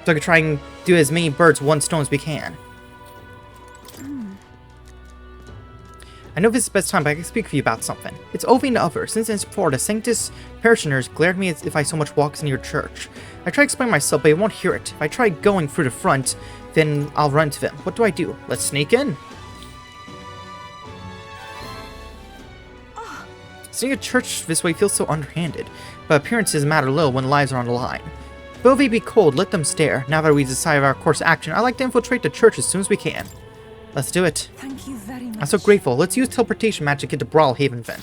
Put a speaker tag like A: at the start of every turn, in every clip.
A: So I could try and do as many birds with one stone as we can. I know this is the best time, but I can speak with you about something. It's Ovi and the other. Since it's before, the Sanctus parishioners glared at me as if I so much walks in your church. I try to explain myself, but they won't hear it. If I try going through the front, then I'll run to them. What do? Let's sneak in. Seeing a church this way feels so underhanded, but appearances matter little when lives are on the line. Though they be cold, let them stare. Now that we've decided our course of action, I'd like to infiltrate the church as soon as we can. Let's do it.
B: Thank you very much.
A: I'm so grateful. Let's use teleportation magic to get to Brawlhaven then.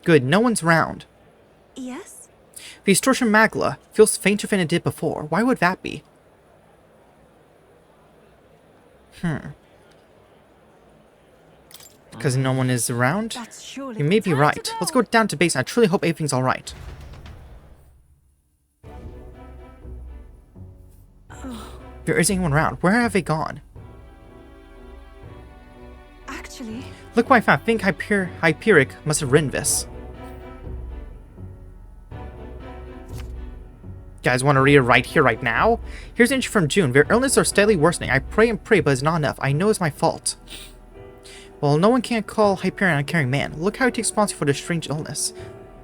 A: Good, no one's around.
B: Yes?
A: The distortion magla feels fainter than it did before. Why would that be? Because no one is around? You may be right. Let's go down to base. I truly hope everything's alright. There isn't anyone around. Where have they gone?
B: Actually...
A: Look what I found. I think Hyperic must have written this. Guys, want to read it right here, right now? Here's an entry from June. Their illness are steadily worsening. I pray and pray, but it's not enough. I know it's my fault. Well, no one can call Hyperion an uncaring man. Look how he takes responsibility for this strange illness.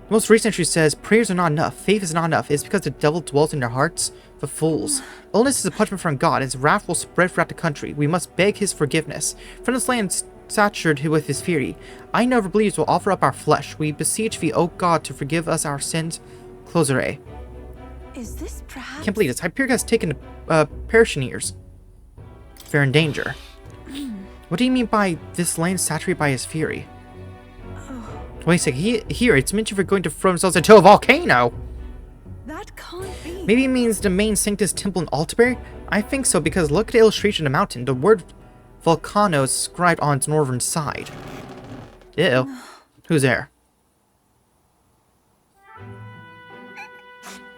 A: The most recent entry says, prayers are not enough. Faith is not enough. It's because the devil dwells in their hearts. The fools. Illness is a punishment from God. His wrath will spread throughout the country. We must beg his forgiveness. From this land saturated with his fury, I never believed will offer up our flesh. We beseech thee, O God, to forgive us our sins. Closere.
B: Is this perhaps...
A: Can't believe this. Hyperion has taken parishioners. They're in danger. What do you mean by this land saturated by his fury? Wait a second. Here, it's mentioned we're going to throw themselves into a volcano.
B: That can't be.
A: Maybe it means the main Sanctus temple in Altabury? I think so, because look at the illustration of the mountain. The word volcano is inscribed on its northern side. Ew. Who's there?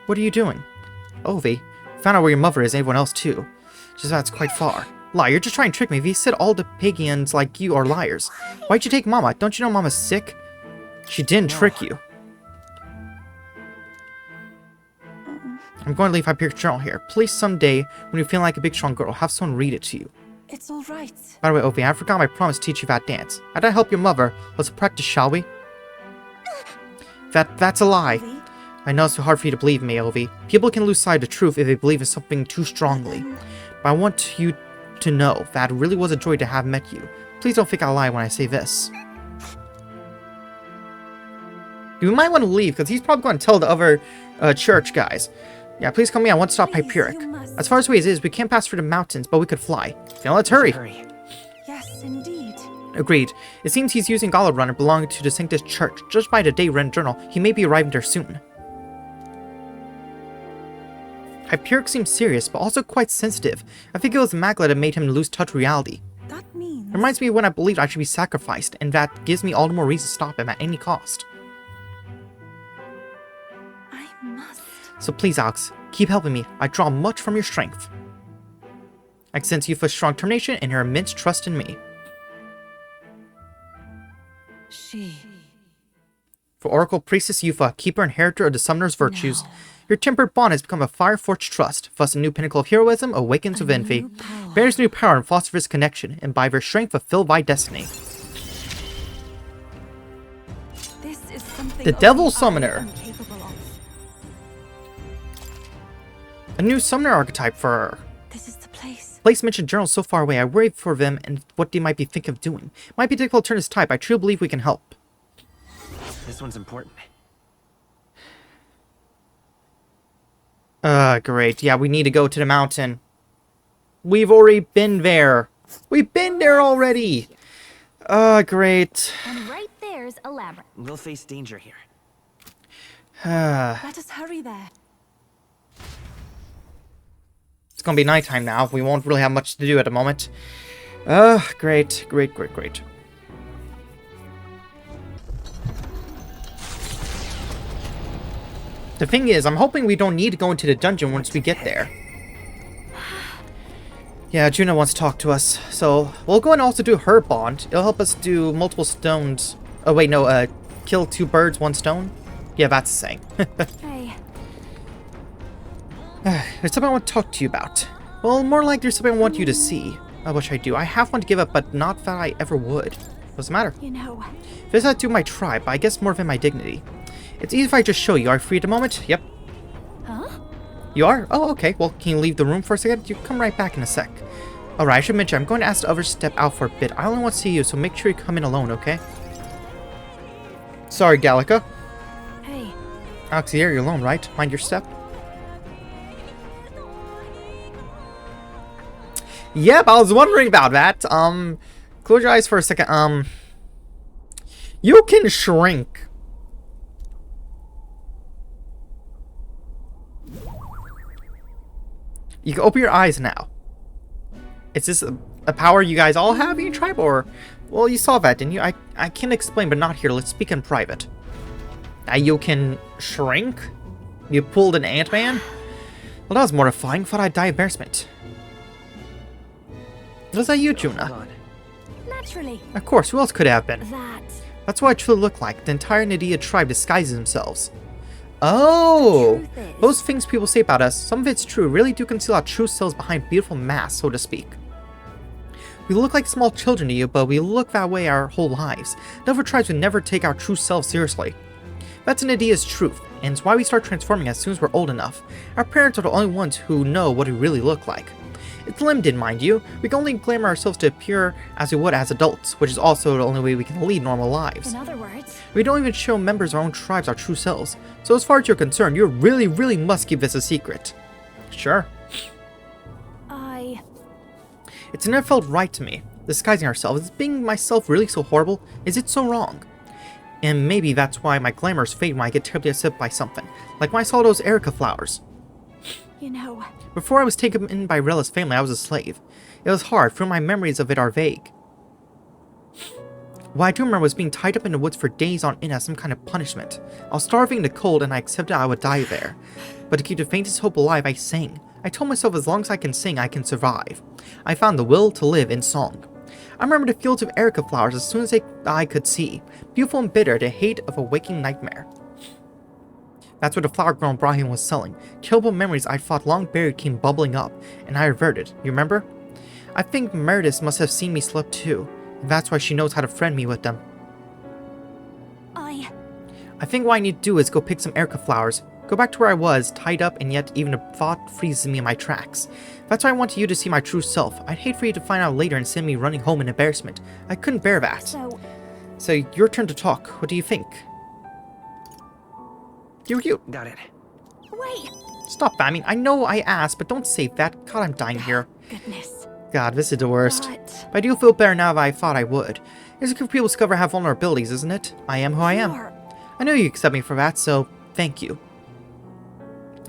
A: What are you doing? Ovi, found out where your mother is, everyone else too. Just that's quite far. Lie, you're just trying to trick me. If you said all the Pagians like you are liars. Why'd you take Mama? Don't you know Mama's sick? She didn't trick you. I'm going to leave Hyperic's journal here. Please someday, when you feel like a big strong girl, have someone read it to you.
B: It's alright.
A: By the way, Ovi, I forgot my promise to teach you that dance. I'd help your mother. Let's practice, shall we? That's a lie.
B: Ovi?
A: I know it's so hard for you to believe me, Ovi. People can lose sight of the truth if they believe in something too strongly. But I want you to know that it really was a joy to have met you. Please don't think I lie when I say this. You might want to leave, because he's probably going to tell the other church guys. Yeah, please come in. I want to stop Hyperic. As far as ways is, we can't pass through the mountains, but we could fly. Now let's hurry.
B: Yes, indeed.
A: Agreed. It seems he's using Golem Runner belonging to the Sanctus Church. Judged by the day-run journal, he may be arriving there soon. Hyperic seems serious, but also quite sensitive. I think it was Magla that made him lose touch with reality.
B: That means...
A: It reminds me of when I believed I should be sacrificed, and that gives me all the more reason to stop him at any cost.
B: I must...
A: So please, Alex, keep helping me. I draw much from your strength. I sense you for strong determination and your immense trust in me.
B: She...
A: For Oracle Priestess Yufa, keeper and inheritor of the Summoner's virtues, your tempered bond has become a fire-forged trust. Thus a new pinnacle of heroism awakens within thee, bears new power and fosters this connection, and by their strength fulfill thy destiny.
B: This is something
A: The Devil Summoner.
B: capable of.
A: A new Summoner archetype for her.
B: This is the place.
A: Place mentioned journals so far away, I worry for them and what they might be thinking of doing. Might be difficult to turn this type, I truly believe we can help.
C: This one's important.
A: Great. Yeah, we need to go to the mountain. We've already been there. We've been there already. Great.
D: And right there's a labyrinth.
C: We'll face danger here.
B: Let us hurry there.
A: It's gonna be nighttime now. We won't really have much to do at the moment. Great. The thing is, I'm hoping we don't need to go into the dungeon once we get there. Yeah, Juna wants to talk to us, so we'll go and also do her bond. It'll help us do multiple stones. Oh wait, no, kill 2 birds, 1 stone? Yeah, that's the saying.
B: Hey.
A: There's something I want to talk to you about. Well, more like there's something I want you to see. I wish I do. I have one to give up, but not that I ever would. What's the matter?
B: You know.
A: This has to do with my tribe, but I guess more than my dignity. It's easy if I just show you. Are you free at the moment? Yep.
B: Huh?
A: You are? Oh, okay. Well, can you leave the room for a second? You come right back in a sec. Alright, I should mention, I'm going to ask the others to step out for a bit. I only want to see you, so make sure you come in alone, okay? Sorry, Gallica.
B: Hey.
A: Alex, here, you're alone, right? Mind your step. Yep, I was wondering about that. Close your eyes for a second. You can shrink. You can open your eyes now. Is this a power you guys all have in your tribe, or... Well, you saw that, didn't you? I can't explain, but not here. Let's speak in private. Now you can shrink? You pulled an Ant-Man? Well, that was mortifying. Thought I'd die of embarrassment. Was that you, Juna?
B: Naturally.
A: Of course, who else could it have been?
B: That.
A: That's what I truly look like. The entire Nadia tribe disguises themselves. Oh!
B: The truth is-
A: Those things people say about us, some of it's true, really do conceal our true selves behind beautiful masks, so to speak. We look like small children to you, but we look that way our whole lives. The other tribes would never take our true selves seriously. That's Nadia's truth, and it's why we start transforming as soon as we're old enough. Our parents are the only ones who know what we really look like. It's limited, mind you. We can only glamour ourselves to appear as we would as adults, which is also the only way we can lead normal lives.
B: In other words.
A: We don't even show members of our own tribes our true selves, so as far as you're concerned, you really must keep this a secret. Sure. It's never felt right to me. Disguising ourselves, is being myself really so horrible? Is it so wrong? And maybe that's why my glamours fade when I get terribly upset by something, like when I saw those Erica flowers.
B: You know.
A: Before I was taken in by Rella's family, I was a slave. It was hard, for my memories of it are vague. What I do remember was being tied up in the woods for days on end as some kind of punishment. I was starving in the cold and I accepted I would die there. But to keep the faintest hope alive, I sang. I told myself as long as I can sing, I can survive. I found the will to live in song. I remember the fields of Erica flowers as soon as I could see. Beautiful and bitter, the hate of a waking nightmare. That's what the flower girl Brahim was selling. Terrible memories I thought long buried came bubbling up, and I reverted. You remember? I think Meredith must have seen me slip too. And that's why she knows how to friend me with them. I think what I need to do is go pick some Erica flowers. Go back to where I was, tied up, and yet even a thought freezes me in my tracks. That's why I want you to see my true self. I'd hate for you to find out later and send me running home in embarrassment. I couldn't bear that. So your turn to talk. What do you think? You're cute.
C: Got it.
B: Wait.
A: Stop that. I mean, I know I asked, but don't say that. God, I'm dying here.
B: Goodness.
A: God, this is the worst.
B: But
A: I do feel better now than I thought I would. It's good for people to discover I have vulnerabilities, isn't it? I am who I am.
B: you're-
A: I know you accept me for that, so thank you.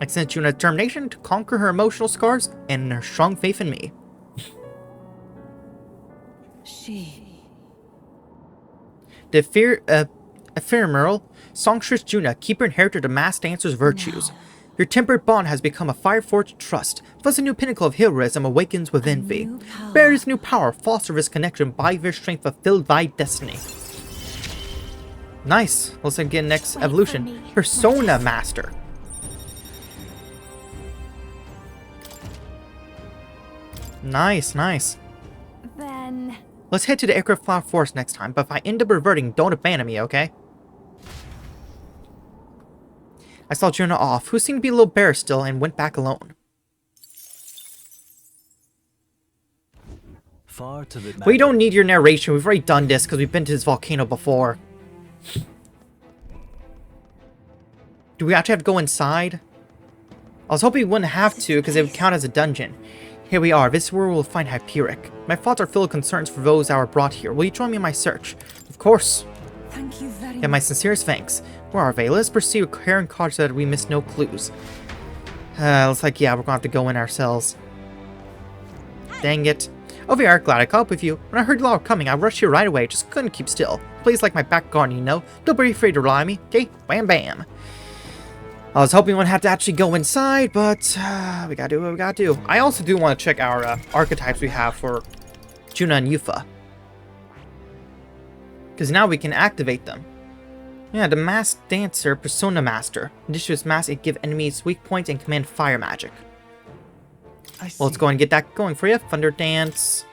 A: I sent you a determination to conquer her emotional scars and her strong faith in me. The ephemeral songstress Juna, keeper inherited the masked dancer's virtues. Your tempered bond has become a fire-forged trust. Thus a new pinnacle of heroism awakens within thee. Bear this new power, foster this connection, by their strength fulfill thy destiny. Nice. Let's again next
B: Wait
A: evolution.
B: for me,
A: Persona Master. Nice, nice.
B: Then.
A: Let's head to the aircraft flower forest next time, but if I end up reverting, don't abandon me, okay? I saw Juna off, who seemed to be a little bare still, and went back alone.
E: Far to the
A: We don't need your narration, we've already done this because we've been to this volcano before. Do we actually have to go inside? I was hoping we wouldn't have to because it would count as a dungeon. Here we are, this is where we'll find Hyperic. My thoughts are full of concerns for those that were brought here. Will you join me in my search? Of course.
B: Thank you very
A: Yeah, my sincerest thanks. Where are they? Let's pursue care and caution so that we miss no clues. Looks like, yeah, we're gonna have to go in ourselves. Dang it. Over here, glad I caught up with you. When I heard you all coming, I rushed here right away, just couldn't keep still. Please like my back garden, you know. Don't be afraid to rely on me, okay? Bam bam. I was hoping one had to actually go inside, but we gotta do what we gotta do. I also do want to check our archetypes we have for Juna and Yufa. Because now we can activate them. Yeah, the Masked Dancer, Persona Master. In addition to its mask, it gives enemies weak points and command fire magic. Well, let's go and get that going for you. Thunder Dance.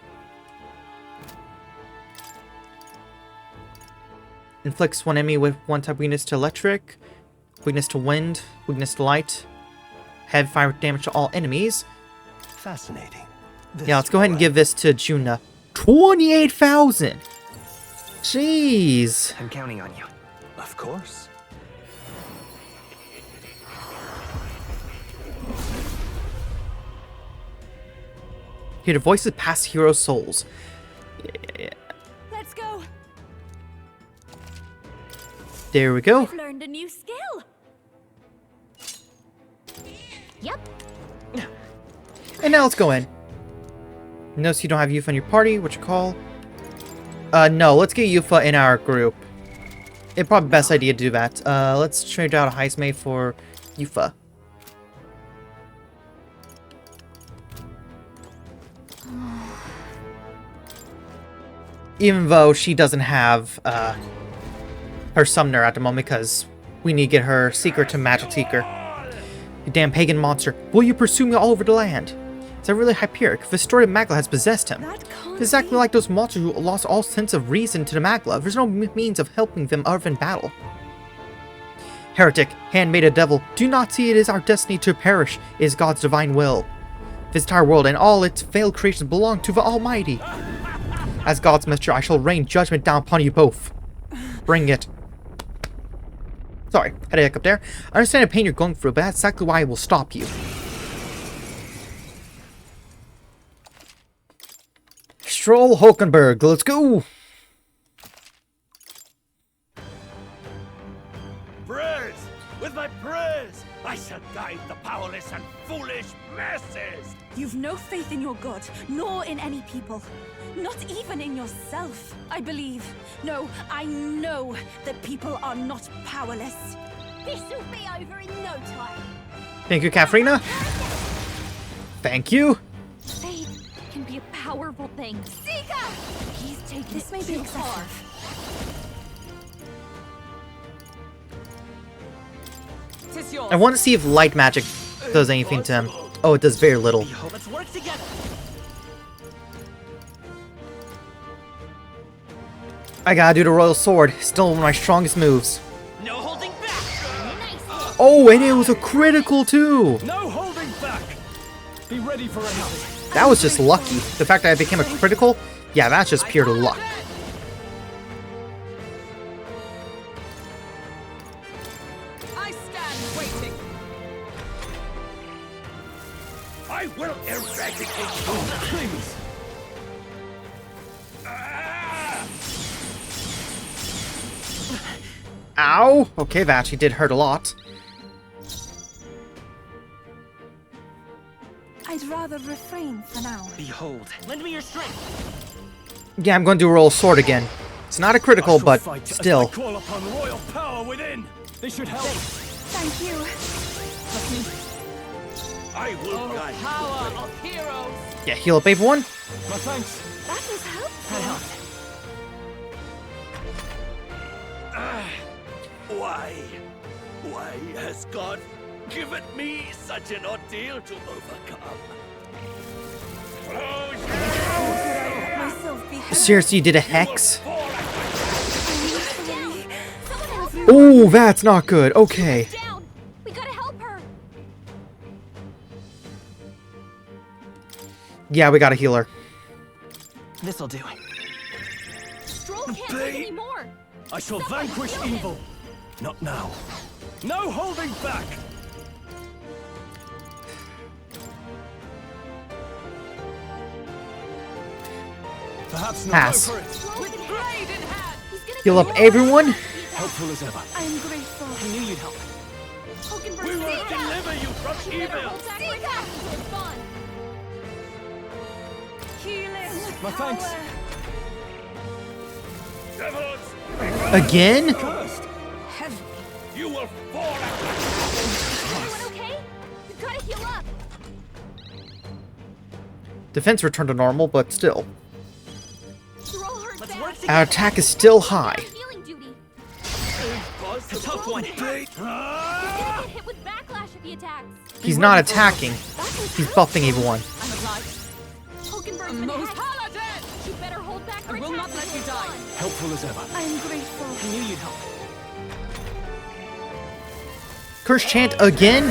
A: Inflicts one enemy with one type weakness to electric. Weakness to wind, weakness to light, heavy fire damage to all enemies.
C: Fascinating.
A: Yeah, let's go ahead and give this to Juna. 28,000! Jeez.
C: I'm counting on you.
E: Of course.
A: Hear the voices past hero souls. Yeah.
B: Let's go.
A: There we go.
B: I've learned a new skill.
D: Yep.
A: And now let's go in. Notice you don't have Yufa in your party, what you call? No, let's get Yufa in our group. It's probably the best idea to do that. Let's trade out a Heismate for Yufa. Even though she doesn't have her summoner at the moment, because we need to get her secret to Magic Seeker. You damn pagan monster, will you pursue me all over the land? Is that really Hyperic? The story of Magla has possessed him.
B: That can't
A: It's exactly
B: be.
A: like those monsters who lost all sense of reason to the Magla. There's no means of helping them other than battle. Heretic, handmaiden devil, do not see it is our destiny to perish. It is God's divine will. This entire world and all its failed creations belong to the Almighty. As God's messenger, I shall rain judgment down upon you both. Bring it. Sorry, had a hiccup there. I understand the pain you're going through, but that's exactly why I will stop you. Stroll Hulkenberg, let's go!
E: Prayers! With my prayers, I shall guide the powerless and foolish masses!
B: You've no faith in your god, nor in any people. Not even in yourself, I believe. No, I know that people are not powerless.
D: This'll be over in no time.
A: Thank you, Katharina. Thank you.
D: Faith can be a powerful thing. Seeker! He's taking
B: This
D: it
B: may be
D: too
B: excessive.
D: far.
B: Tis yours.
A: I want to see if light magic does anything to him. Oh, it does very little.
C: Let's work together.
A: I gotta do the Royal Sword. Still one of my strongest moves.
C: No holding back.
D: Nice.
A: Oh, and it was a critical too.
E: No holding back! Be ready for anything.
A: That was just lucky. The fact that I became a critical, yeah, that's just pure luck.
B: I stand waiting.
E: I will eradicate you! Please!
A: Ow! Okay, that actually did hurt a lot.
B: I'd rather refrain for now.
C: Behold. Lend me your strength.
A: Yeah, I'm going to do Royal Sword again. It's not a critical,
E: I shall
A: but
E: fight as I
A: still.
E: call upon royal power within! They should help!
B: Thank you.
E: I will guide you.
B: of heroes.
A: Yeah, heal up everyone.
E: My thanks.
B: That was helpful.
E: Why has God given me such an ordeal to overcome?
B: Myself be
A: Seriously, you did a hex?
D: Down. Someone help her.
A: Oh, that's not good. Okay.
D: Down. We gotta help her.
A: Yeah, we gotta heal her.
C: This'll do.
D: Stroll can't take anymore.
E: I shall
D: Someone
E: vanquish
D: kill him.
E: evil. Not now. No holding back! Perhaps not.
A: Pass.
E: Go for it.
D: Stroll
B: with
D: can
B: blade in hand.
D: He's gonna
A: Heal up
D: kill
A: everyone.
E: Helpful as ever.
B: I am grateful.
C: I knew you'd help.
D: Hulkenberg,
E: We will
D: Seeker!
E: deliver you from
D: You better
E: evil.
D: hold back right now until it's gone.
B: Healing.
E: My thanks.
B: power.
E: Devils,
A: Again?
E: cursed.
B: Heaven.
E: You will fall at my
A: Defense returned to normal, but still.
D: Throw her
C: Let's
D: back.
C: work together.
A: Our attack is still high.
D: Healing duty.
C: A tough one.
D: He's gonna get hit with backlash if he attacks.
A: He's not attacking. He's buffing everyone.
B: I'm alive.
D: Hulkenberg's been
B: Most
D: hacked. You better hold back her
B: I will
D: attacks
B: not let
D: until
B: you
D: it's
B: die.
D: gone.
C: Helpful as ever.
B: I am grateful.
C: I knew you'd help.
A: Curse chant again?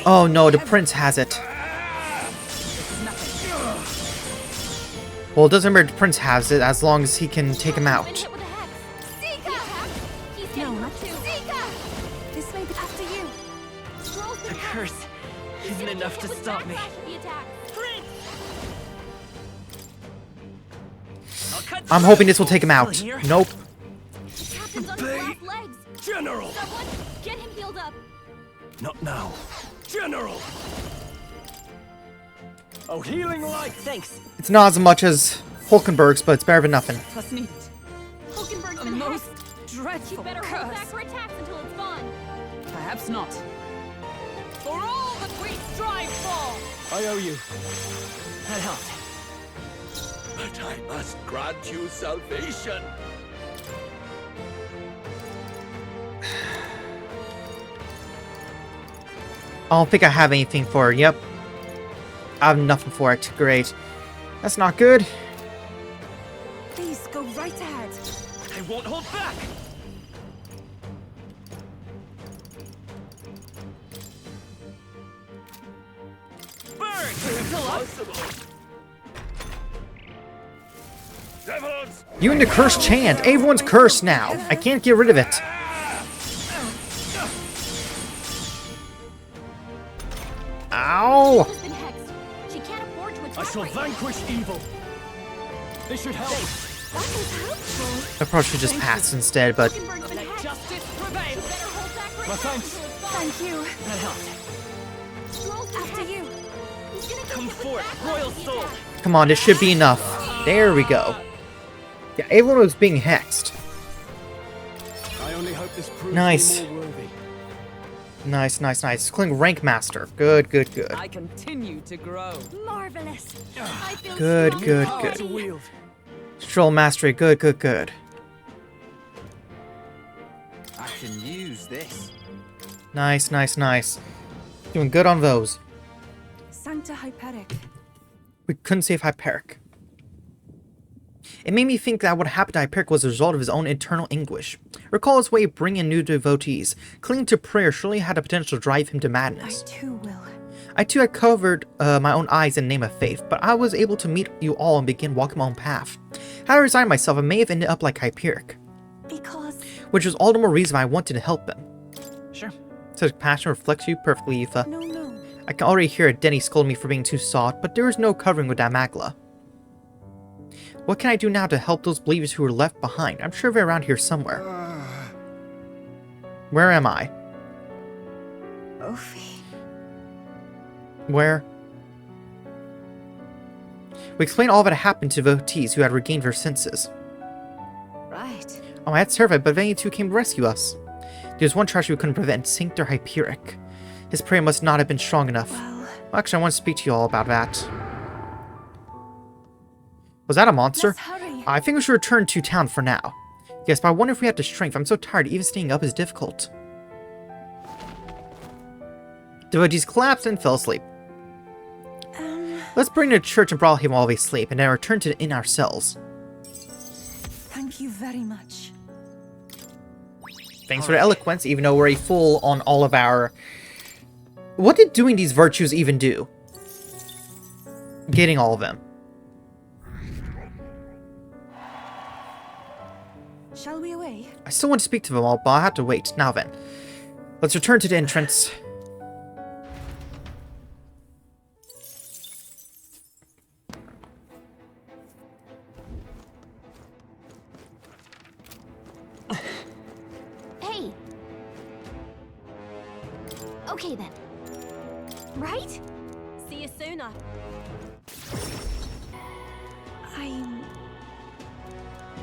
A: Oh no, the prince has it. Well, it doesn't matter if the prince has it as long as he can take him
D: Been
A: out.
D: hit with a hex. Sika! He's getting hurt too. Sika!
B: This may be after you.
D: Stroll's been
C: The
D: hacked.
C: curse
D: He's
C: isn't
D: gonna get
C: enough
D: hit
C: to
D: with
C: stop me.
D: backlash if he attacks.
C: I'll cut
A: I'm
C: through.
A: hoping this will take him out.
C: Still here?
A: Nope.
D: Captain's on his last legs.
E: General!
D: Someone, get him healed up.
E: Not now. General!
C: Oh, healing light. Thanks.
A: It's not as much as Hulkenberg's, but it's better than nothing.
B: Was needed.
D: Hulkenberg's
B: A
D: been
B: most
D: hacked. You
B: dreadful
D: better hold back
B: curse.
D: her attacks until it's gone.
B: Perhaps not. For all that we strive for!
C: I owe you. That helped.
E: But I must grant you salvation.
A: I don't think I have anything for it. Yep. I have nothing for it. Great. That's not good.
B: Please go right ahead.
C: I won't hold back. Burn! Still up.
E: Possible. Devils!
A: You and the curse chant. Everyone's cursed now. I can't get rid of it. Ow!
D: She's been hexed. She can't afford to attack
C: I shall
D: right now.
C: vanquish evil. This should help.
B: That is helpful.
A: I probably should just pass instead, but
D: Hulkenberg's been
C: Let
D: hacked.
C: justice
D: You
C: prevail.
D: better hold back her
C: My
D: attacks
C: thanks.
D: until it's gone.
B: Thank you.
C: That helped.
D: Stroll's been
B: After
D: hacked.
B: you.
D: He's gonna get
C: Come
D: hit with
C: forth,
D: backlash
C: royal
D: if he
C: soul.
D: attacks.
A: come on, this should be enough. There we go. Yeah, everyone was being hexed.
C: I only hope this proves
A: Nice.
C: me more worthy.
A: Nice, nice, nice. Calling rank master. Good, good, good.
B: I continue to grow.
D: Marvelous. I feel
A: Good,
D: strong
A: good,
C: Power
A: good.
C: to wield.
A: Stroll mastery. Good, good, good.
F: I can use this.
A: Nice, nice, nice. Doing good on those.
B: Sancta Hyperic.
A: We couldn't save Hyperic. It made me think that what happened to Hyperic was a result of his own internal anguish. Recall his way of bringing in new devotees. Clinging to prayer surely had the potential to drive him to
B: I
A: madness.
B: too will.
A: I too had covered my own eyes in the name of faith, but I was able to meet you all and begin walking my own path. Had I resigned myself, I may have ended up like Hyperic,
B: Because
A: which was all the more reason I wanted to help him.
C: Sure.
A: Such passion reflects you perfectly, Yufa.
B: no.
A: I can already hear Denny scold me for being too soft, but there is no covering with that magla. What can I do now to help those believers who were left behind? I'm sure they're around here somewhere. Where am I?
B: Ophi.
A: Where? We explained all that had happened to devotees who had regained their senses.
B: Right.
A: Oh, I had terrified, but then you two came to rescue us. There's one tragedy we couldn't prevent, Sanctor Hyperic. His prayer must not have been strong enough.
B: Well,
A: Actually, I want to speak to you all about that. Was that a monster?
B: let's hurry.
A: I think we should return to town for now. Yes, but I wonder if we have the strength. I'm so tired, even staying up is difficult. Devotees collapsed and fell asleep. Let's bring them to church and brawl him while they sleep, and then return to the inn ourselves.
B: Thank you very much.
A: Thanks for the eloquence, even though we're a fool on all of our... What did doing these virtues even do? Getting all of them.
B: Shall we away?
A: I still want to speak to them all, but I'll have to wait. Now then. Let's return to the entrance.
D: Hey. Okay then. Right? See you sooner.
B: I'm...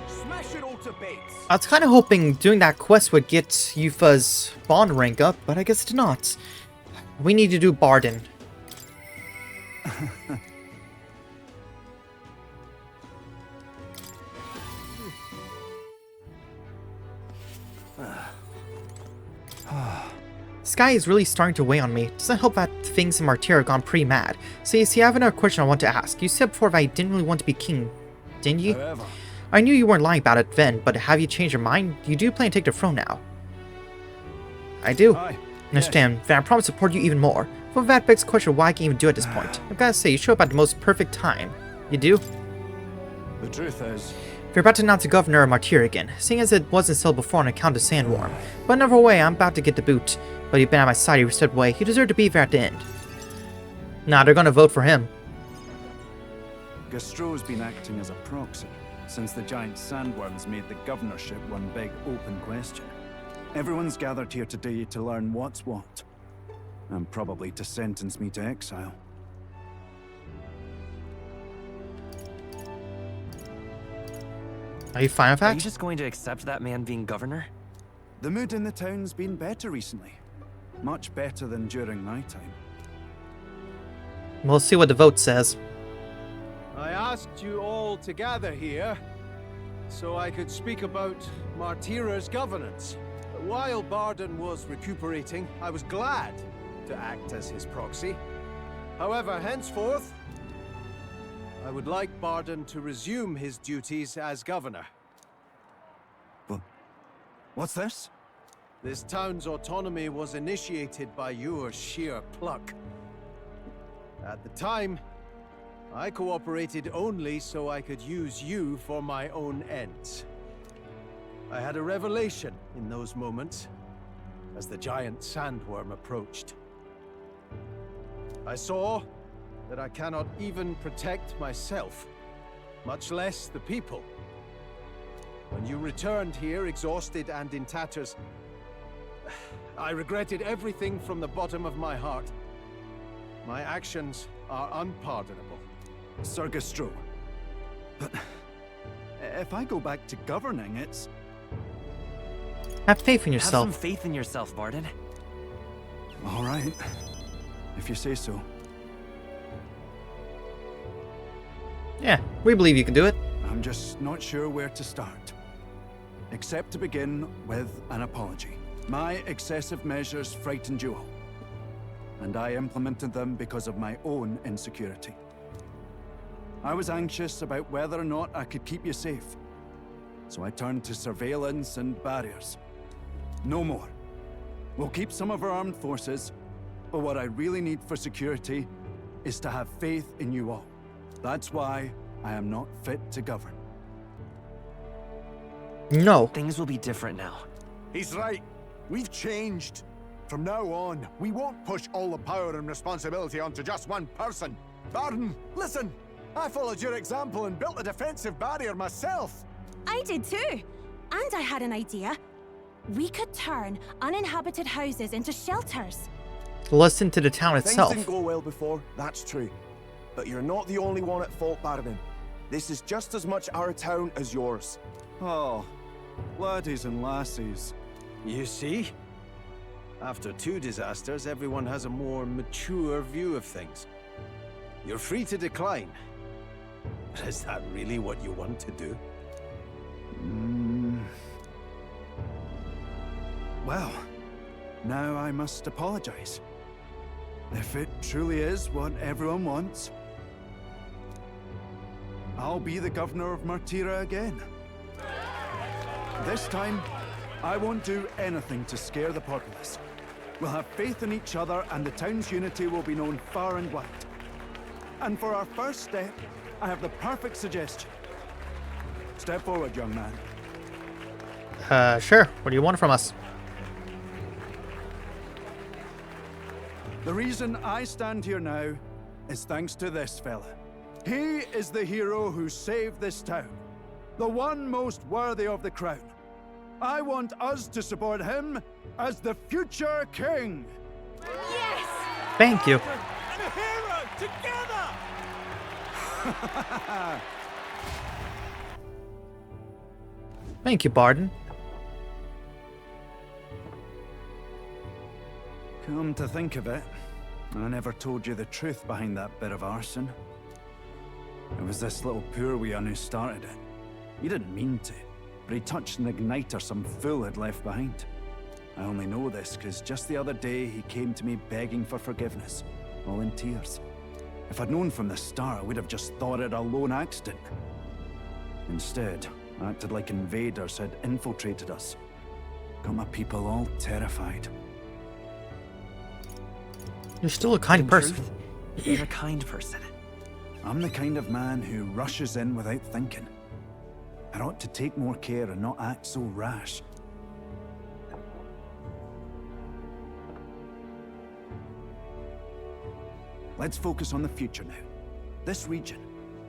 F: Smash it all to bits.
A: I was kind of hoping doing that quest would get Yufa's bond rank up, but I guess it's not. We need to do Barden. Sky is really starting to weigh on me. Doesn't help that things in Martyr have gone pretty mad. So you see, I have another question I want to ask. You said before that I didn't really want to be king, didn't you?
C: However,
A: I knew you weren't lying about it then, but have you changed your mind? You do plan to take the throne now. I do.
C: aye.
A: Understand, then I promise to support you even more. Well, that begs the question why I can even do it at this point. I've got to say, you show up at the most perfect time. You do?
C: The truth is,
A: We're about to announce the governor of Martyr again, seeing as it wasn't so before on account of Sandworm. But another way, I'm about to get the boot. But you've been at my side, you stepped away. You deserve to be there at the end. Nah, they're gonna vote for him.
F: Gastro's been acting as a proxy since the giant sandworms made the governorship one big open question. Everyone's gathered here today to learn what's what, and probably to sentence me to exile.
A: Are you fine with
G: Are you
A: that?
G: just going to accept that man being governor?
F: The mood in the town's been better recently. Much better than during my time.
A: We'll see what the vote says.
C: I asked you all to gather here so I could speak about Martira's governance. While Barden was recuperating, I was glad to act as his proxy. However, henceforth, I would like Barden to resume his duties as governor.
F: What's this?
C: This town's autonomy was initiated by your sheer pluck. At the time, I cooperated only so I could use you for my own ends. I had a revelation in those moments as the giant sandworm approached. I saw that I cannot even protect myself, much less the people. When you returned here, exhausted and in tatters, I regretted everything from the bottom of my heart. My actions are unpardonable.
F: Sir Gastro. But if I go back to governing, it's...
A: Have faith in
G: Have
A: yourself.
G: some faith in yourself, Barden.
F: all right. If you say so.
A: Yeah, we believe you can do it.
F: I'm just not sure where to start. Except to begin with an apology. My excessive measures frightened you all. And I implemented them because of my own insecurity. I was anxious about whether or not I could keep you safe. So I turned to surveillance and barriers. No more. We'll keep some of our armed forces, but what I really need for security is to have faith in you all. That's why I am not fit to govern.
A: No.
G: Things will be different now.
H: He's right. We've changed. From now on, we won't push all the power and responsibility onto just one person. Barden, listen! I followed your example and built a defensive barrier myself.
B: I did too. And I had an idea. We could turn uninhabited houses into shelters.
A: Listen to the town
H: Things
A: itself.
H: didn't go well before, that's true. But you're not the only one at fault, Barden. This is just as much our town as yours.
F: Oh, laddies and lassies.
C: You see? After two disasters, everyone has a more mature view of things. You're free to decline. But is that really what you want to do?
F: Well, now I must apologize. If it truly is what everyone wants, I'll be the governor of Martyra again. This time, I won't do anything to scare the populace. We'll have faith in each other and the town's unity will be known far and wide. And for our first step, I have the perfect suggestion. Step forward, young man.
A: Sure. What do you want from us?
F: The reason I stand here now is thanks to this fella. He is the hero who saved this town. The one most worthy of the crown. I want us to support him as the future king.
B: Yes!
A: Thank you.
H: And a hero together!
A: Thank you, Barden.
F: Come to think of it, I never told you the truth behind that bit of arson. It was this little poor wee un who started it. He didn't mean to, but he touched an igniter some fool had left behind. I only know this because just the other day he came to me begging for forgiveness, all in tears. If I'd known from the start, I would have just thought it a lone accident. Instead, acted like invaders had infiltrated us. Got my people all terrified.
A: You're still a kind
G: In
A: person.
G: truth, you're a kind person.
F: I'm the kind of man who rushes in without thinking. I ought to take more care and not act so rash. Let's focus on the future now. This region,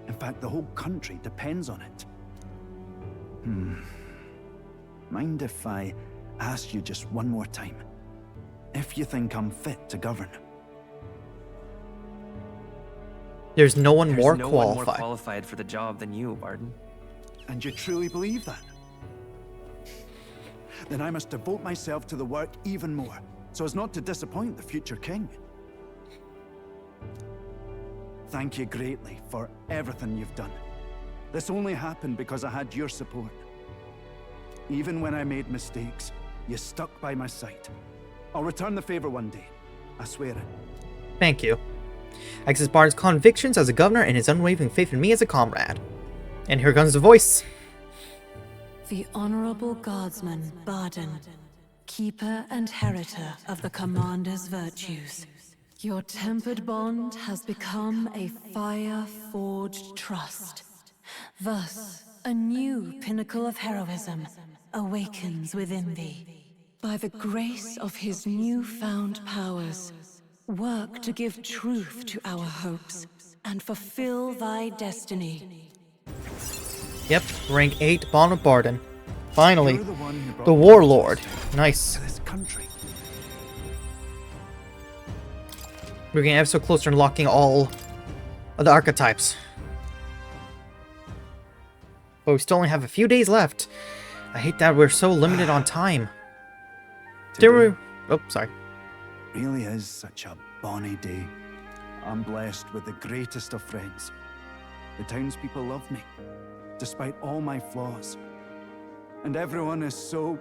F: in fact the whole country, depends on it. Mind if I ask you just one more time? If you think I'm fit to govern?
A: There's no one
G: There's
A: more
G: no one more
A: qualified.
G: qualified for the job than you, Barden.
F: And you truly believe that? Then I must devote myself to the work even more, so as not to disappoint the future king. Thank you greatly for everything you've done. This only happened because I had your support. Even when I made mistakes, you stuck by my side. I'll return the favor one day. I swear it.
A: Thank you. I access Barden's convictions as a governor and his unwavering faith in me as a comrade. And here comes the voice.
B: The Honorable Guardsman Barden, keeper and heritor of the Commander's virtues. Your tempered bond has become a fire-forged trust. Thus, a new pinnacle of heroism awakens within thee. By the grace of his newfound powers, work to give truth to our hopes and fulfill thy destiny.
A: Yep, rank 8, Bond of Barden. Finally,
F: You're the one who brought
A: the
F: me
A: Warlord. Nice.
F: to this country.
A: We're getting ever so close to unlocking all of the archetypes. But we still only have a few days left. I hate that we're so limited on time. There we... Oh, sorry.
F: Really is such a bonny day. I'm blessed with the greatest of friends. The townspeople love me, despite all my flaws. And everyone is so...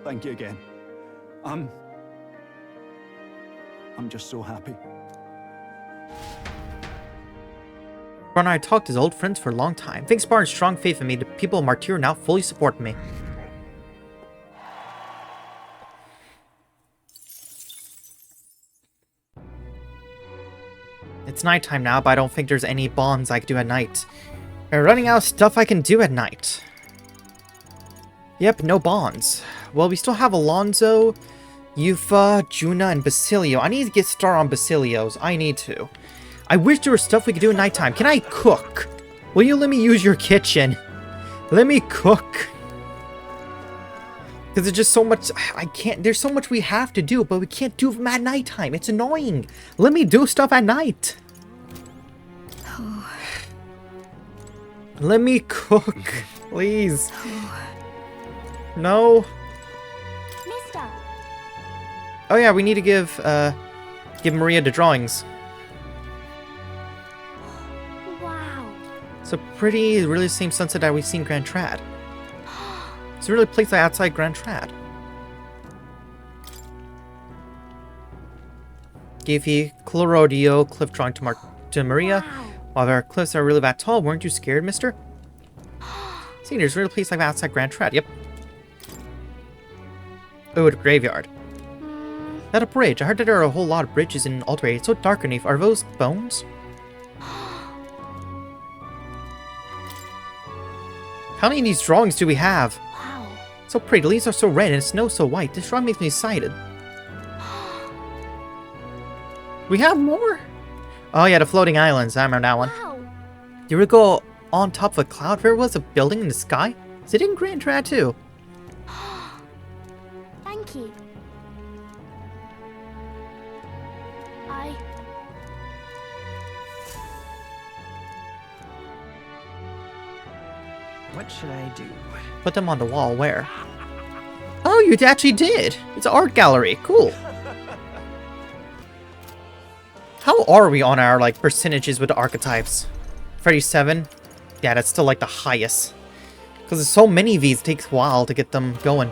F: Thank you again. I'm just so happy.
A: Ron and I talked as old friends for a long time. Thanks to Barden's strong faith in me, the people of Martyr now fully support me. It's nighttime now, but I don't think there's any bonds I can do at night. We're running out of stuff I can do at night. Yep, no bonds. Well, we still have Alonso, Yufa, Juna, and Basilio. I need to get started on Basilios. I need to. I wish there was stuff we could do at nighttime. Can I cook? Will you let me use your kitchen? Let me cook. Because there's just so much... I can't... There's so much we have to do, but we can't do them at nighttime. It's annoying. Let me do stuff at night. Let me cook. Please. No.
D: Mister!
A: Oh yeah, we need to give Maria the drawings.
D: Wow.
A: It's a pretty, really the same sunset that we've seen in Grand Trad. It's really placed like outside Grand Trad. Gave you Clorodio cliff drawing to Maria.
D: Wow.
A: While our cliffs are really that tall, weren't you scared, mister? See, there's really a place like that outside Grand Trad, yep. Oh, the graveyard. That a bridge. I heard that there are a whole lot of bridges in Alterate. It's so dark underneath. Are those bones? How many of these drawings do we have?
D: Wow.
A: So pretty. The leaves are so red and the snow so white. This drawing makes me excited. We have more? Oh yeah, the floating islands. I remember that one.
D: Wow.
A: Did we go on top of a cloud? There was a building in the sky? Is it in Grand Trad too?
D: Thank you.
G: What should I do?
A: Put them on the wall. Where? Oh, you actually did. It's an art gallery. Cool. How are we on our like percentages with the archetypes? 37, Yeah, that's still like the highest. Because there's so many of these, it takes a while to get them going.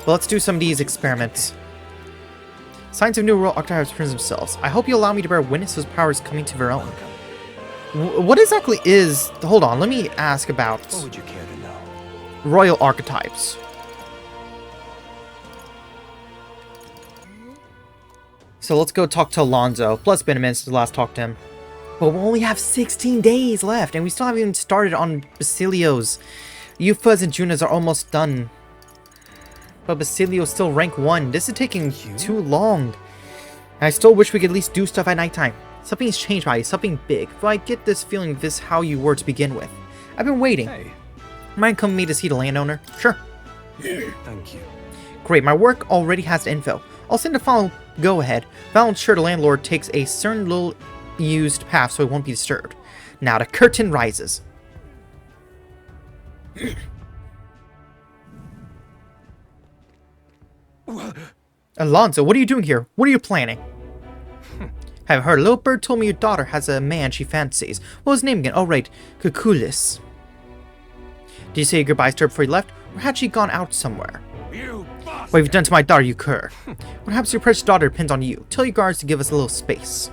A: But let's do some of these experiments. Signs of new world archetypes present themselves. I hope you allow me to bear witness those powers coming to their own. What exactly is... Hold on, let me ask about...
E: What would you care to know?
A: Royal archetypes. So let's go talk to Alonso. Plus, it's been a minute since the last talked to him. But we only have 16 days left, and we still haven't even started on Basilio's. Yufas and Junas are almost done. But Basilio's still rank 1. This is taking too long. And I still wish we could at least do stuff at nighttime. Something's changed by you, something big. But I get this feeling this is how you were to begin with. I've been waiting.
E: Hey.
A: Mind coming with me to see the landowner? Sure.
E: Thank you.
A: Great, my work already has the info. I'll send a final go-ahead, but I'll ensure the landlord takes a certain little used path so it won't be disturbed. Now the curtain rises. Alonso, what are you doing here? What are you planning? Have heard. A little bird told me your daughter has a man she fancies. What was his name again? Oh, right. Kukulis. Did you say your goodbyes to her before you left? Or had she gone out somewhere? What have you done to my daughter, you cur? What happens to your precious daughter depends on you. Tell your guards to give us a little space.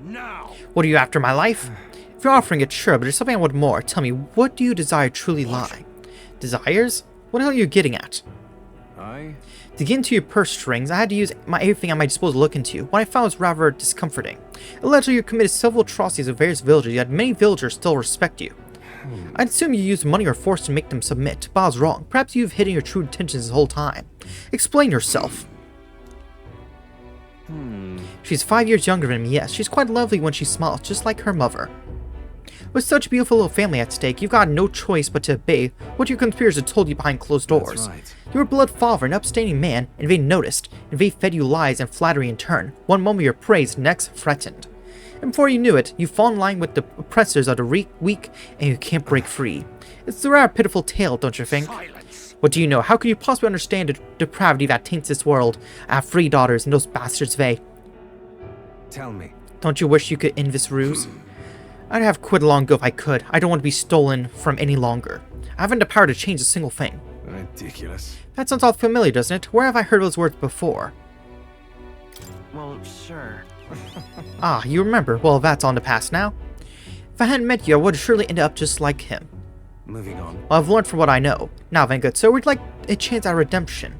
E: Now.
A: What are you after, my life? If you're offering it, sure, but there's something I want more. Tell me, what do you desire truly lie? Desires? What the hell are you getting at? To get into your purse strings, I had to use everything at my disposal to look into you. What I found was rather discomforting. Allegedly, you committed several atrocities with various villagers, yet many villagers still respect you. I'd assume you used money or force to make them submit, but I was wrong. Perhaps you've hidden your true intentions this whole time. Explain yourself. She's 5 years younger than me, yes. She's quite lovely when she smiles, just like her mother. With such a beautiful little family at stake, you've got no choice but to obey what your conspirators told you behind closed doors.
E: Right.
A: You're a blood father, an upstanding man, and they noticed, and they fed you lies and flattery in turn. One moment you're praised, next threatened. And before you knew it, you fall in line with the oppressors of the weak, and you can't break free. It's a rather pitiful tale, don't you think?
E: Silence.
A: What do you know? How could you possibly understand the depravity that taints this world? I have 3 daughters, and those bastards, they...
E: Tell me.
A: Don't you wish you could end this ruse? I'd have quit long ago if I could. I don't want to be stolen from any longer. I haven't the power to change a single thing.
E: Ridiculous.
A: That sounds all familiar, doesn't it? Where have I heard those words before?
G: Well, sure.
A: Ah, you remember. Well, that's on the past now. If I hadn't met you, I would have surely ended up just like him.
E: Moving on.
A: Well, I've learned from what I know. Now then, good sir, we'd like a chance at redemption.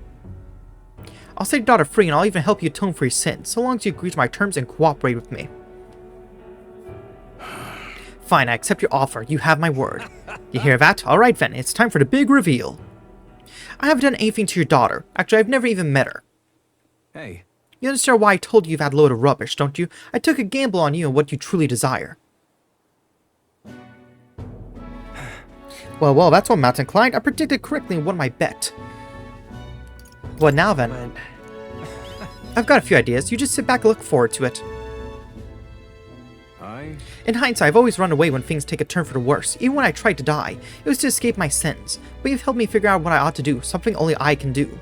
A: I'll set your daughter free, and I'll even help you atone for your sins, so long as you agree to my terms and cooperate with me. Fine, I accept your offer. You have my word. You hear that? Alright then, it's time for the big reveal. I haven't done anything to your daughter. Actually, I've never even met her.
E: Hey.
A: You understand why I told you that load of rubbish, don't you? I took a gamble on you and what you truly desire. Well, that's one mountain climbed. I predicted correctly and won my bet. Well, now then.
G: But
A: I've got a few ideas. You just sit back and look forward to it. In hindsight, I've always run away when things take a turn for the worse. Even when I tried to die, it was to escape my sins. But you've helped me figure out what I ought to do, something only I can do.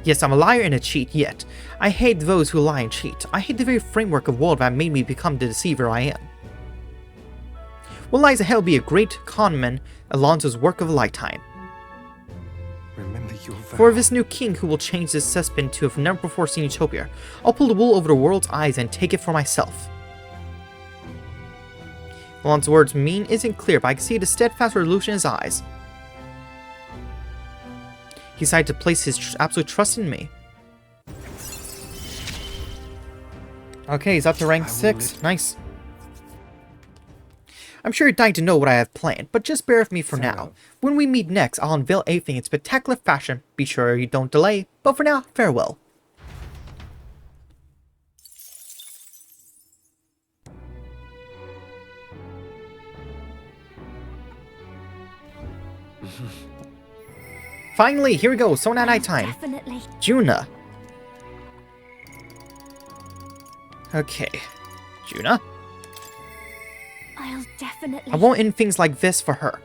A: Yes, I'm a liar and a cheat, yet I hate those who lie and cheat. I hate the very framework of world that made me become the deceiver I am. What lies ahead will be a great conman, Alonso's work of a lifetime.
E: Remember your vow.
A: For this new king who will change this cesspit to a never before seen utopia, I'll pull the wool over the world's eyes and take it for myself. Alonso's words mean isn't clear, but I can see the steadfast resolution in his eyes. He decided to place his absolute trust in me. Okay, he's up to rank 6. Nice. I'm sure you're dying to know what I have planned, but just bear with me for now. When we meet next, I'll unveil everything in spectacular fashion. Be sure you don't delay, but for now, farewell. Finally, here we go, so now nighttime.
D: Definitely.
A: Juna. Okay. Juna?
D: I'll definitely.
A: I won't end things like this for her.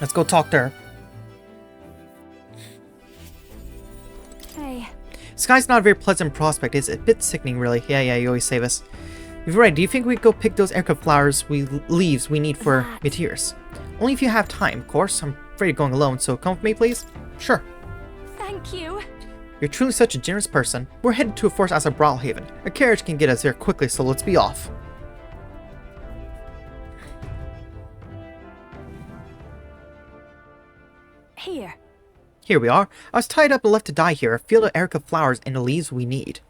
A: Let's go talk to her.
D: Hey.
A: Sky's not a very pleasant prospect, is it? A bit sickening, really. Yeah, you always say this. You're right, do you think we could go pick those aircraft leaves we need for materials? Only if you have time, of course. I'm afraid of going alone, so come with me, please? Sure.
D: Thank you.
A: You're truly such a generous person. We're headed to a forest outside Brawlhaven. A carriage can get us there quickly, so let's be off.
D: Here.
A: Here we are. I was tied up and left to die here, a field of Erica flowers and the leaves we need.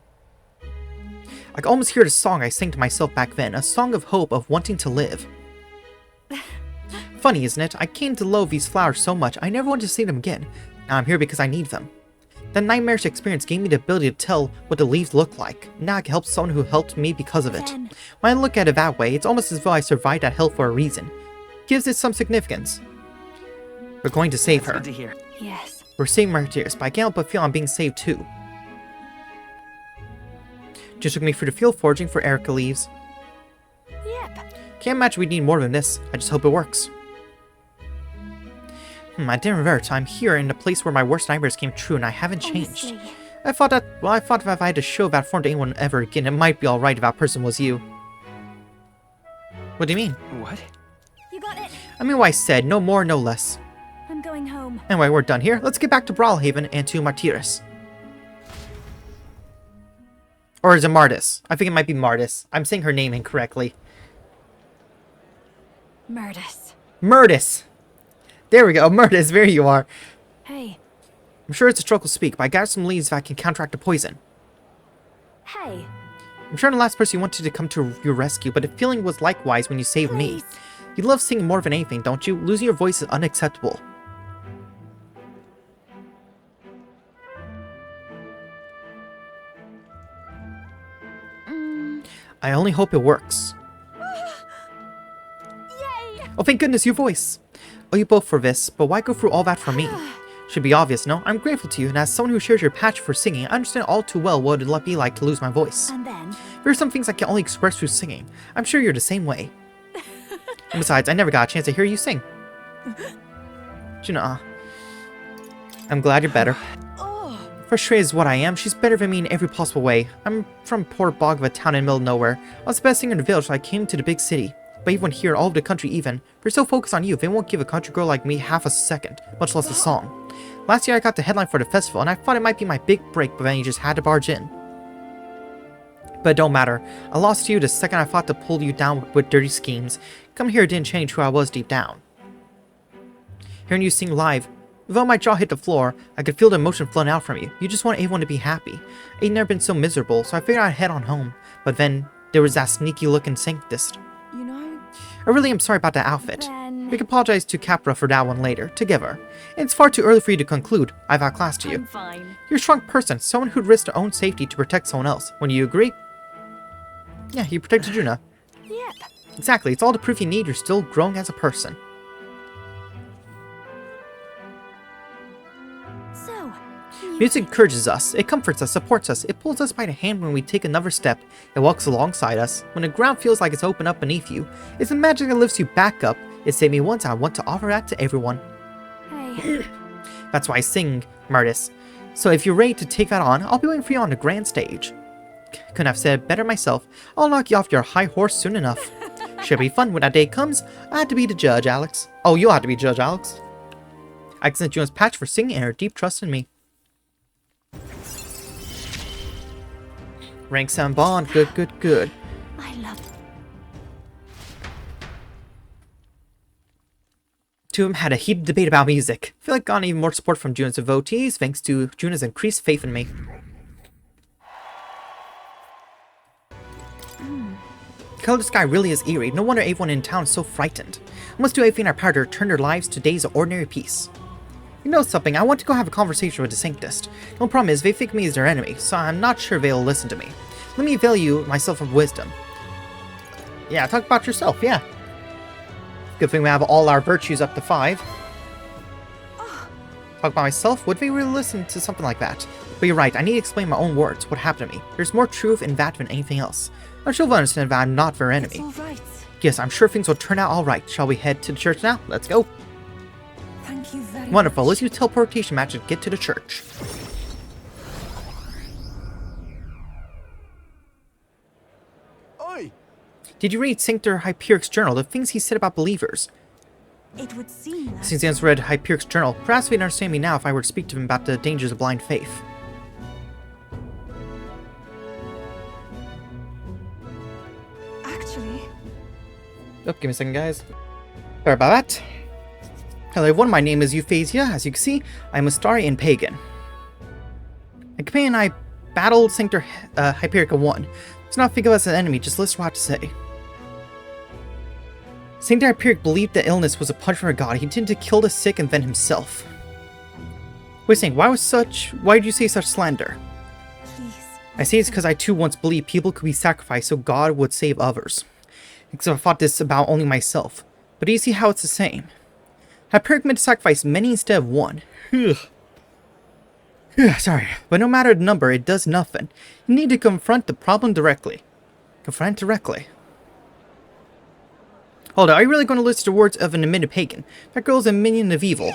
A: I can almost hear the song I sang to myself back then, a song of hope, of wanting to live. Funny, isn't it? I came to loathe these flowers so much, I never wanted to see them again. Now I'm here because I need them. That nightmarish experience gave me the ability to tell what the leaves look like. Now I can help someone who helped me because of it. When I look at it that way, it's almost as though I survived that hell for a reason. Gives it some significance. We're going to save her.
G: Good to hear.
D: Yes.
A: We're saving her tears, but I can't help but feel I'm being saved too. Just took me through the field foraging for Erica leaves.
D: Yep.
A: Can't imagine we need more than this. I just hope it works. I didn't revert. I'm here in the place where my worst nightmares came true and I haven't changed.
D: Honestly.
A: I thought that if I had to show that form to anyone ever again, it might be alright if that person was you. What do you mean?
G: What?
D: You got it.
A: I mean what I said, no more, no less.
D: I'm going home.
A: Anyway, we're done here. Let's get back to Brawlhaven and to Martyris. Or is it Martis? I think it might be Martis. I'm saying her name incorrectly.
D: Murdus.
A: Murtis! There we go, Murtis, there you are.
D: Hey.
A: I'm sure it's a struggle to speak, but I got some leaves that can counteract the poison.
D: Hey.
A: I'm sure the last person you wanted to come to your rescue, but the feeling was likewise when you saved me.
D: Please.
A: You love singing more than anything, don't you? Losing your voice is unacceptable. I only hope it works.
D: Yay!
A: Oh, thank goodness, your voice. Oh, you both for this, but why go through all that for me? Should be obvious, no? I'm grateful to you, and as someone who shares your passion for singing, I understand all too well what it'd be like to lose my voice.
D: And then?
A: There are some things I can only express through singing. I'm sure you're the same way. And besides, I never got a chance to hear you sing. Juna, I'm glad you're better. Frustrated is what I am. She's better than me in every possible way. I'm from poor bog of a town in the middle of nowhere. I was the best singer in the village, so I came to the big city. But everyone here, all of the country even, they're so focused on you, they won't give a country girl like me half a second, much less a song. Last year I got the headline for the festival, and I thought it might be my big break, but then you just had to barge in. But it don't matter. I lost to you the second I fought to pull you down with dirty schemes. Coming here didn't change who I was deep down. Hearing you sing live, though my jaw hit the floor, I could feel the emotion flowing out from you. You just want everyone to be happy. I'd never been so miserable, so I figured I'd head on home. But then, there was that sneaky-looking sanctist.
D: You know?
A: I really am sorry about that outfit.
D: Then...
A: We can apologize to Capra for that one later, together. It's far too early for you to conclude. I've outclassed you.
D: I'm fine.
A: You're a strong person, someone who'd risk their own safety to protect someone else. When you agree? Yeah, you protected Juna.
D: Yep.
A: Exactly, it's all the proof you need you're still growing as a person.
D: So,
A: Music encourages us, it comforts us, supports us, it pulls us by the hand when we take another step, it walks alongside us. When the ground feels like it's open up beneath you, it's the magic that lifts you back up. It saved me once, I want to offer that to everyone.
D: Hey.
A: That's why I sing, Murtis. So if you're ready to take that on, I'll be waiting for you on the grand stage. Couldn't have said it better myself. I'll knock you off your high horse soon enough. Should be fun when that day comes. I have to be the judge, Alex. Oh, you'll have to be judge, Alex. I can send June's patch for singing and her deep trust in me. Rank 7 bond. Good, good, good.
D: I love...
A: Two of them had a heated debate about music. I feel like I got even more support from June's devotees thanks to June's increased faith in me. The color of the sky really is eerie. No wonder everyone in town is so frightened. I must do everything in our power to return their lives to days of ordinary peace. You know something? I want to go have a conversation with the Sanctist. The only problem is they think me as their enemy, so I'm not sure they'll listen to me. Let me avail you myself of wisdom. Yeah, talk about yourself, yeah. Good thing we have all our virtues up to 5. Talk about myself? Would they really listen to something like that? But you're right, I need to explain my own words, what happened to me. There's more truth in that than anything else. I'm sure they'll understand that I'm not their enemy.
D: It's all right.
A: Yes, I'm sure things will turn out alright. Shall we head to the church now? Let's go.
D: Thank you very
A: Wonderful,
D: much.
A: let's use teleportation magic to get to the church. Did you read Sanctor Hyperic's journal, the things he said about believers?
I: It would seem that...
A: Since Jens read Hyperic's journal, perhaps he'd understand me now if I were to speak to him about the dangers of blind faith.
I: Actually...
A: Oh, give me a second, guys. Sorry about that. Hello everyone, my name is ReFantazio. As you can see, I'm a Astari and Pagan. My companion and I battled Sanctor Hyperica 1. Let's not think of us as an enemy, just listen to what I have to say. Sanctor Hyperic believed that illness was a punishment from God. He intended to kill the sick and then himself. Wait a second, why did you say such slander?
I: Please.
A: I say it's because I too once believed people could be sacrificed so God would save others. Except I thought this about only myself. But do you see how it's the same? Hyperic meant to sacrifice many instead of one. Sorry, but no matter the number, it does nothing. You need to confront the problem directly. Confront directly. Hold on, are you really going to listen to words of an admitted pagan? That girl's a minion of evil.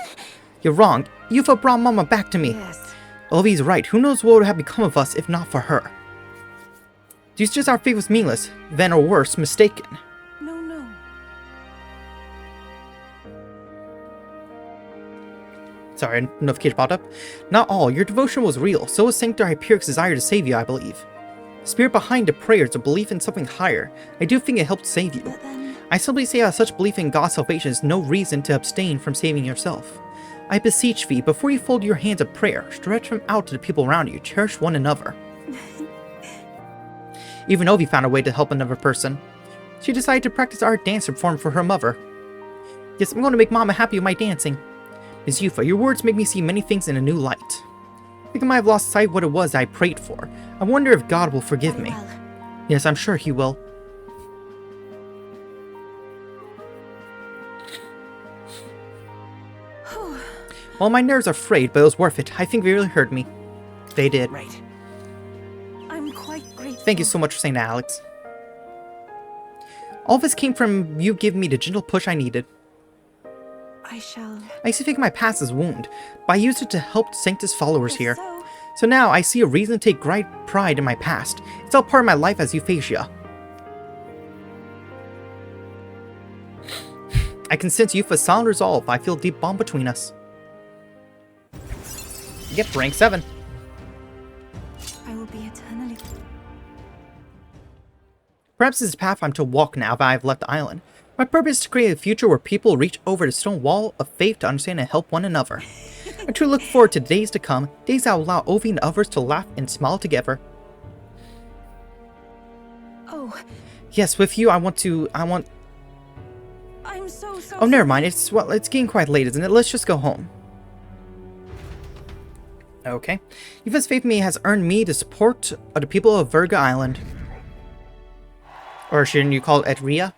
A: You're wrong. Yufa brought Mama back to me.
I: Yes.
A: Ovi's right. Who knows what would have become of us if not for her? Do you suggest our faith was meaningless, then or worse, mistaken?
I: No.
A: Sorry, notification popped up. Not all. Your devotion was real. So was Sanctor Hyperic's desire to save you, I believe. The spirit behind the prayers, a belief in something higher. I do think it helped save you.
I: But then...
A: I simply say that such belief in God's salvation is no reason to abstain from saving yourself. I beseech thee, before you fold your hands of prayer, stretch them out to the people around you. Cherish one another. Even Ovi found a way to help another person. She decided to practice art dance performed for her mother. Yes, I'm going to make Mama happy with my dancing. Ms. Yufa, your words make me see many things in a new light. I think I might have lost sight of what it was I prayed for. I wonder if God will forgive me.
I: Well.
A: Yes, I'm sure he will. Well, my nerves are frayed, but it was worth it. I think they really hurt me. They did.
I: Right. I'm quite grateful.
A: Thank you so much for saying that, Alex. All this came from you giving me the gentle push I needed.
I: I shall...
A: I used to think my past is wound, but I used it to help Sanctus followers
I: If
A: here.
I: so,
A: So now I see a reason to take great pride in my past. It's all part of my life as Euphrasia. I can sense Yufa's solid resolve. I feel a deep bond between us. Yep, rank 7.
I: I will be eternally...
A: Perhaps this is the path I'm to walk now that I've left the island. My purpose is to create a future where people reach over the stone wall of faith to understand and help one another. I truly look forward to days to come, days that will allow Ovi and others to laugh and smile together.
I: Oh,
A: Yes, with you, I'm
I: so...
A: Oh, never mind. It's getting quite late, isn't it? Let's just go home. Okay. Yufa's faith in me has earned me the support of the people of Virga Island. Or shouldn't you call it Edria?